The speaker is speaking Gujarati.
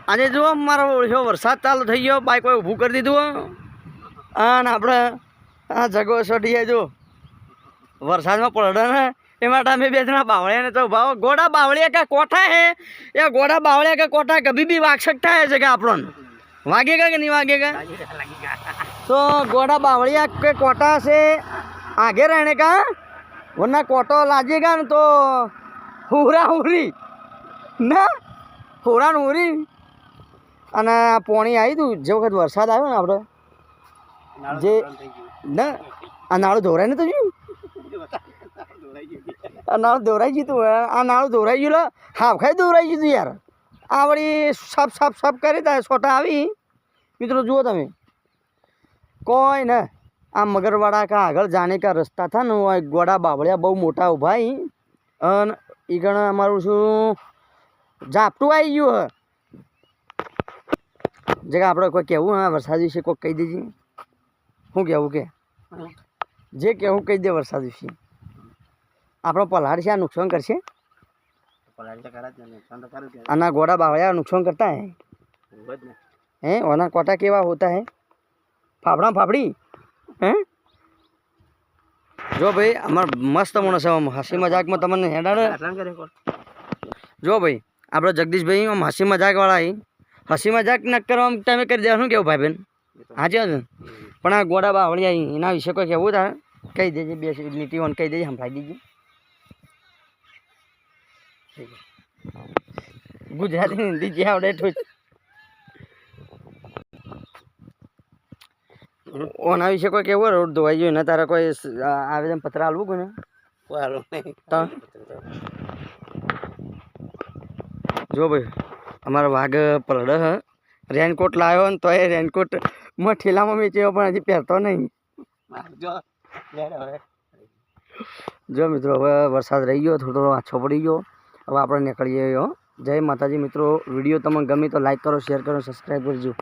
આજે જુઓ મારો ઓળખ્યો વરસાદ ચાલુ થઈ ગયો, બાઈક ઊભું કરી દીધું અને આપણે આ જગો છોડીએ જો વરસાદમાં પડે ને એ માટે અમે બે જણા બાવળિયાને તો ભાવ ગોડા બાવળિયા કે કોઠા હે એ ગોડા બાવળિયા કે કોઠા કભી બી વાગ सकता है जगह આપણને वागेगा कि नहीं वागेगा तो गोड़ा बावड़िया के कोटा से आगे रहने का वरना कोटो लाजेगा न तो हुरा हुरी ना हुरा हुरी અને પોણી આવી તું જે વખત વરસાદ આવ્યો ને આપણે જે ના આ નાળું ધોરાય ને તો જોયું આ નાળું ધોરાઈ ગયું તું આ નાળું ધોરાઈ ગયું હાફ ખાઈ ધોરાઈ ગયું તું યાર આ વળી સાફ સાફ સાફ કરી તા છોટા આવી મિત્રો જુઓ તમે કોઈ ને આ મગરવાડા કા આગળ જાને કા રસ્તા થા ને ગોડા બાવળિયા બહુ મોટા ઉભા અને એ ગણ અમારું શું ઝાપટું આવી ગયું હ જગા આપણે કોઈ કહેવું હા વરસાદ વિશે કોઈ કહી દેજે શું કહેવું કે જે કહેવું કહી દે વરસાદ વિશે આપણો પલાડ છે આ નુકસાન કરશે આના ગોડા બાવળિયા नुकसान करता है हैं वरना कोटा केवा होता है फाफड़ा फाफड़ी हैं जो भाई अमर मस्त माणस हसी मजाक में तमने हेडाड़े जो भाई આપણે જગદીશભાઈ આમ હસી મજાક વાળા હસી મજાક ન કરવા તમે કરી દેવાનું કેવું ભાઈ બેન હાચી વાત પણ આ ગોડા બાવળિયા એના વિશે કોઈ કહેવું તારે કહી દેજે બે લીટી વન કહી દેજે સંભળાઈ દીજે ગુજરાતી હિન્દી જે આવડે એટલું ઓના વિશે કોઈ કેવું રોડ ધોવાઈ ગયો ને તારે કોઈ આવેદન પત્ર આલવું કોને કોઈ આલવું નહીં જો ભાઈ અમારો વાઘ પલડે હ રેનકોટ લાવ્યો ને તો એ રેનકોટ માં ઠેલામાં વેચ્યો પણ હજી પહેરતો નહીં જો મિત્રો હવે વરસાદ રહી ગયો થોડો આછો પડી ગયો હવે આપણે નીકળીએ જય માતાજી મિત્રો વિડીયો તમને ગમે તો લાઈક કરો શેર કરો સબસ્ક્રાઈબ કરજો